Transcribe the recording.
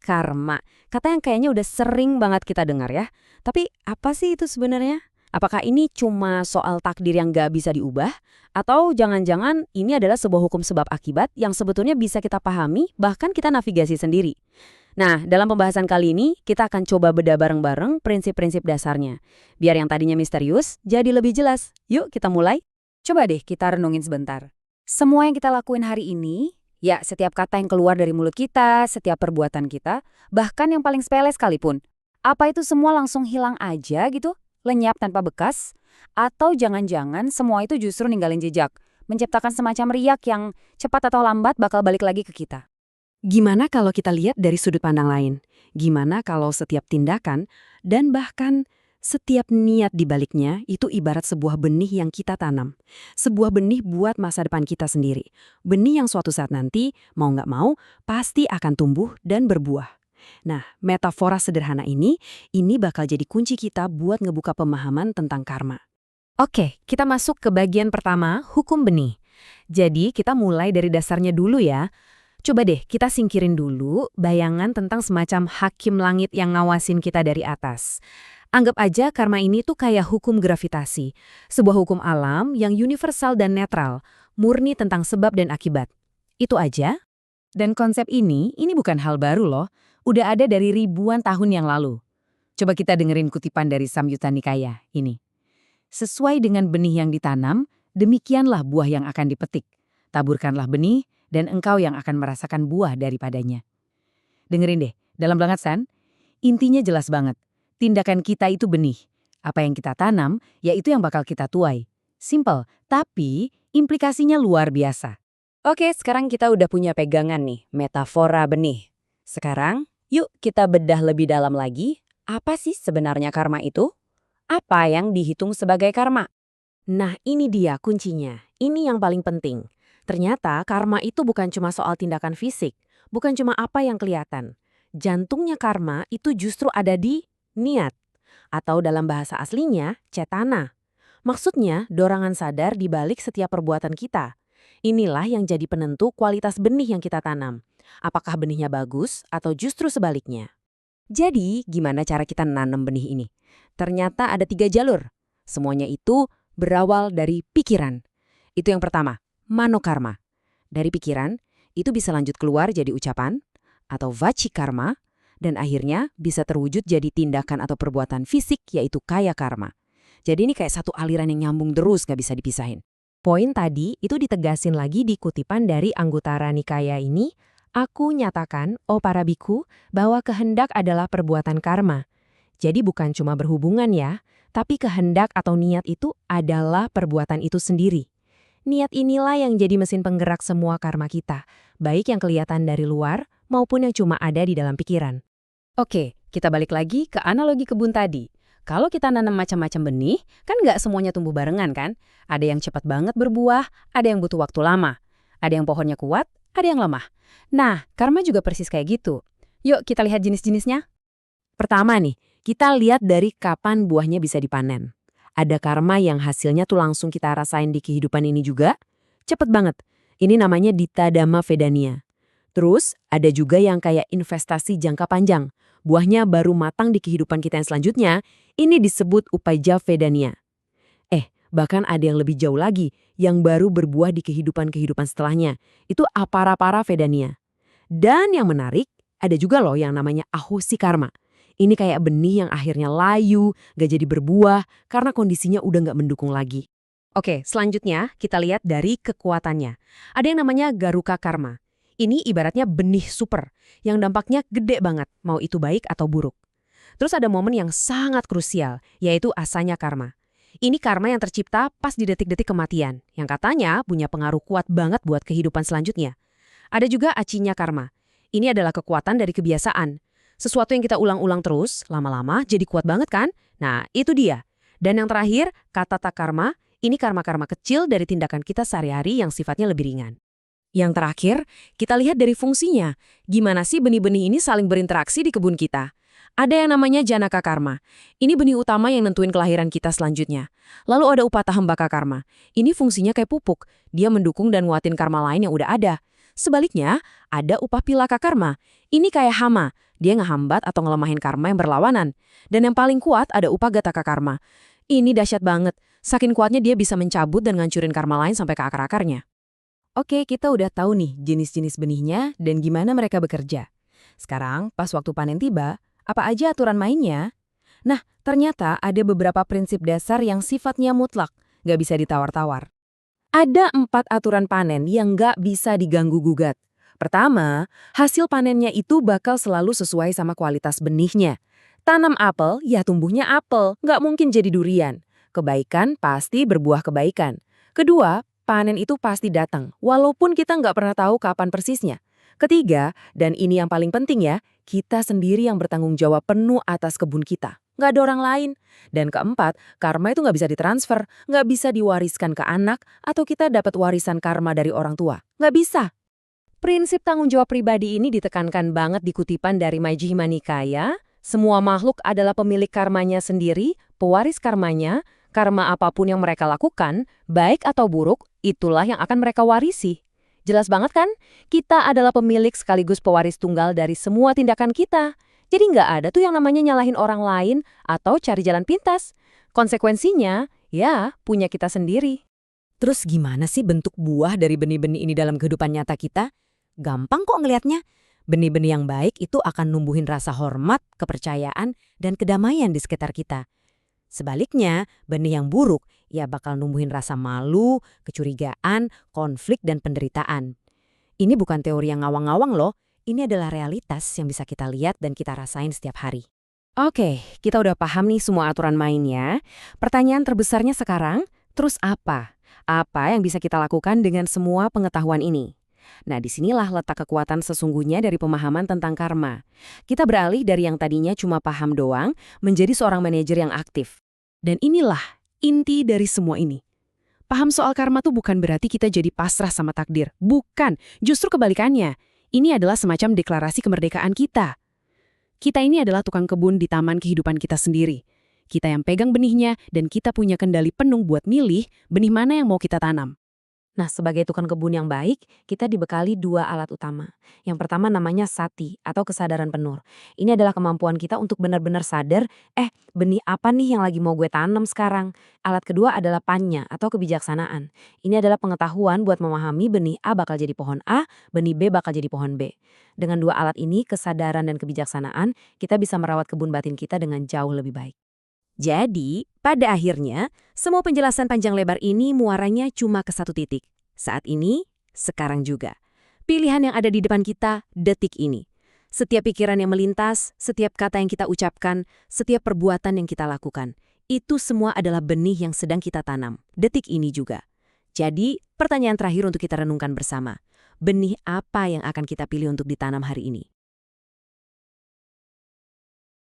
karma. Kata yang kayaknya udah sering banget kita dengar ya. Tapi apa sih itu sebenarnya? Apakah ini cuma soal takdir yang nggak bisa diubah? Atau jangan-jangan ini adalah sebuah hukum sebab akibat yang sebetulnya bisa kita pahami, bahkan kita navigasi sendiri? Nah, dalam pembahasan kali ini, kita akan coba bedah bareng-bareng prinsip-prinsip dasarnya. Biar yang tadinya misterius, jadi lebih jelas. Yuk kita mulai. Coba deh kita renungin sebentar. Semua yang kita lakuin hari ini, ya setiap kata yang keluar dari mulut kita, setiap perbuatan kita, bahkan yang paling sepele sekalipun, apa itu semua langsung hilang aja gitu? Lenyap tanpa bekas? Atau jangan-jangan semua itu justru ninggalin jejak, menciptakan semacam riak yang cepat atau lambat bakal balik lagi ke kita? Gimana kalau kita lihat dari sudut pandang lain? Gimana kalau setiap tindakan dan bahkan setiap niat di baliknya itu ibarat sebuah benih yang kita tanam. Sebuah benih buat masa depan kita sendiri. Benih yang suatu saat nanti, mau nggak mau, pasti akan tumbuh dan berbuah. Nah, metafora sederhana ini bakal jadi kunci kita buat ngebuka pemahaman tentang karma. Oke, kita masuk ke bagian pertama, hukum benih. Jadi, kita mulai dari dasarnya dulu ya. Coba deh kita singkirin dulu bayangan tentang semacam hakim langit yang ngawasin kita dari atas. Anggap aja karma ini tuh kayak hukum gravitasi, sebuah hukum alam yang universal dan netral, murni tentang sebab dan akibat. Itu aja. Dan konsep ini bukan hal baru loh, udah ada dari ribuan tahun yang lalu. Coba kita dengerin kutipan dari Samyutta Nikaya ini. Sesuai dengan benih yang ditanam, demikianlah buah yang akan dipetik. Taburkanlah benih, dan engkau yang akan merasakan buah daripadanya. Dengerin deh, dalam banget San, intinya jelas banget. Tindakan kita itu benih. Apa yang kita tanam, yaitu yang bakal kita tuai. Simple, tapi implikasinya luar biasa. Oke, sekarang kita udah punya pegangan nih, metafora benih. Sekarang, yuk kita bedah lebih dalam lagi. Apa sih sebenarnya karma itu? Apa yang dihitung sebagai karma? Nah, ini dia kuncinya. Ini yang paling penting. Ternyata karma itu bukan cuma soal tindakan fisik, bukan cuma apa yang kelihatan. Jantungnya karma itu justru ada di niat, atau dalam bahasa aslinya, cetana. Maksudnya, dorongan sadar di balik setiap perbuatan kita. Inilah yang jadi penentu kualitas benih yang kita tanam. Apakah benihnya bagus atau justru sebaliknya? Jadi, gimana cara kita nanam benih ini? Ternyata ada 3 jalur. Semuanya itu berawal dari pikiran. Itu yang pertama. Manokarma. Dari pikiran, itu bisa lanjut keluar jadi ucapan, atau vacikarma, dan akhirnya bisa terwujud jadi tindakan atau perbuatan fisik, yaitu kaya karma. Jadi ini kayak satu aliran yang nyambung terus, nggak bisa dipisahin. Poin tadi itu ditegasin lagi di kutipan dari Anguttara Nikaya ini, aku nyatakan, oh para biku, bahwa kehendak adalah perbuatan karma. Jadi bukan cuma berhubungan ya, tapi kehendak atau niat itu adalah perbuatan itu sendiri. Niat inilah yang jadi mesin penggerak semua karma kita, baik yang kelihatan dari luar maupun yang cuma ada di dalam pikiran. Oke, kita balik lagi ke analogi kebun tadi. Kalau kita nanam macam-macam benih, kan nggak semuanya tumbuh barengan kan? Ada yang cepat banget berbuah, ada yang butuh waktu lama. Ada yang pohonnya kuat, ada yang lemah. Nah, karma juga persis kayak gitu. Yuk kita lihat jenis-jenisnya. Pertama nih, kita lihat dari kapan buahnya bisa dipanen. Ada karma yang hasilnya tuh langsung kita rasain di kehidupan ini juga. Cepet banget. Ini namanya Dita Dhamma Vedania. Terus, ada juga yang kayak investasi jangka panjang. Buahnya baru matang di kehidupan kita yang selanjutnya. Ini disebut Upaja Vedania. Bahkan ada yang lebih jauh lagi, yang baru berbuah di kehidupan-kehidupan setelahnya. Itu Aparapara Vedania. Dan yang menarik, ada juga loh yang namanya Ahusi Karma. Ini kayak benih yang akhirnya layu, gak jadi berbuah, karena kondisinya udah gak mendukung lagi. Oke, selanjutnya kita lihat dari kekuatannya. Ada yang namanya Garuka Karma. Ini ibaratnya benih super, yang dampaknya gede banget, mau itu baik atau buruk. Terus ada momen yang sangat krusial, yaitu Asanya Karma. Ini karma yang tercipta pas di detik-detik kematian, yang katanya punya pengaruh kuat banget buat kehidupan selanjutnya. Ada juga Acinya Karma. Ini adalah kekuatan dari kebiasaan. Sesuatu yang kita ulang-ulang terus, lama-lama jadi kuat banget kan? Nah, itu dia. Dan yang terakhir, Katata Karma, ini karma-karma kecil dari tindakan kita sehari-hari yang sifatnya lebih ringan. Yang terakhir, kita lihat dari fungsinya. Gimana sih benih-benih ini saling berinteraksi di kebun kita? Ada yang namanya Janaka Karma. Ini benih utama yang nentuin kelahiran kita selanjutnya. Lalu ada Upatahambaka Karma. Ini fungsinya kayak pupuk. Dia mendukung dan nguatin karma lain yang udah ada. Sebaliknya, ada upah pilaka karma. Ini kayak hama, dia ngehambat atau ngelemahin karma yang berlawanan. Dan yang paling kuat ada upah gataka karma. Ini dahsyat banget, saking kuatnya dia bisa mencabut dan ngancurin karma lain sampai ke akar-akarnya. Oke, kita udah tahu nih jenis-jenis benihnya dan gimana mereka bekerja. Sekarang, pas waktu panen tiba, apa aja aturan mainnya? Nah, ternyata ada beberapa prinsip dasar yang sifatnya mutlak, nggak bisa ditawar-tawar. Ada 4 aturan panen yang nggak bisa diganggu-gugat. Pertama, hasil panennya itu bakal selalu sesuai sama kualitas benihnya. Tanam apel, ya tumbuhnya apel, nggak mungkin jadi durian. Kebaikan pasti berbuah kebaikan. Kedua, panen itu pasti datang, walaupun kita nggak pernah tahu kapan persisnya. Ketiga, dan ini yang paling penting ya, kita sendiri yang bertanggung jawab penuh atas kebun kita. Nggak ada orang lain. Dan keempat, karma itu nggak bisa ditransfer, nggak bisa diwariskan ke anak, atau kita dapat warisan karma dari orang tua. Nggak bisa. Prinsip tanggung jawab pribadi ini ditekankan banget di kutipan dari Majjhima Nikaya. Semua makhluk adalah pemilik karmanya sendiri, pewaris karmanya. Karma apapun yang mereka lakukan, baik atau buruk, itulah yang akan mereka warisi. Jelas banget kan? Kita adalah pemilik sekaligus pewaris tunggal dari semua tindakan kita. Jadi nggak ada tuh yang namanya nyalahin orang lain atau cari jalan pintas. Konsekuensinya, ya punya kita sendiri. Terus gimana sih bentuk buah dari benih-benih ini dalam kehidupan nyata kita? Gampang kok ngelihatnya. Benih-benih yang baik itu akan numbuhin rasa hormat, kepercayaan, dan kedamaian di sekitar kita. Sebaliknya, benih yang buruk ya bakal numbuhin rasa malu, kecurigaan, konflik, dan penderitaan. Ini bukan teori yang ngawang-ngawang loh. Ini adalah realitas yang bisa kita lihat dan kita rasain setiap hari. Oke, kita udah paham nih semua aturan mainnya. Pertanyaan terbesarnya sekarang, terus apa? Apa yang bisa kita lakukan dengan semua pengetahuan ini? Nah, disinilah letak kekuatan sesungguhnya dari pemahaman tentang karma. Kita beralih dari yang tadinya cuma paham doang, menjadi seorang manajer yang aktif. Dan inilah inti dari semua ini. Paham soal karma tuh bukan berarti kita jadi pasrah sama takdir. Bukan, justru kebalikannya. Ini adalah semacam deklarasi kemerdekaan kita. Kita ini adalah tukang kebun di taman kehidupan kita sendiri. Kita yang pegang benihnya dan kita punya kendali penuh buat milih benih mana yang mau kita tanam. Nah, sebagai tukang kebun yang baik, kita dibekali 2 alat utama. Yang pertama namanya sati atau kesadaran penuh. Ini adalah kemampuan kita untuk benar-benar sadar, benih apa nih yang lagi mau gue tanam sekarang. Alat kedua adalah panya atau kebijaksanaan. Ini adalah pengetahuan buat memahami benih A bakal jadi pohon A, benih B bakal jadi pohon B. Dengan 2 alat ini, kesadaran dan kebijaksanaan, kita bisa merawat kebun batin kita dengan jauh lebih baik. Jadi, pada akhirnya, semua penjelasan panjang lebar ini muaranya cuma ke satu titik. Saat ini, sekarang juga. Pilihan yang ada di depan kita, detik ini. Setiap pikiran yang melintas, setiap kata yang kita ucapkan, setiap perbuatan yang kita lakukan. Itu semua adalah benih yang sedang kita tanam. Detik ini juga. Jadi, pertanyaan terakhir untuk kita renungkan bersama. Benih apa yang akan kita pilih untuk ditanam hari ini?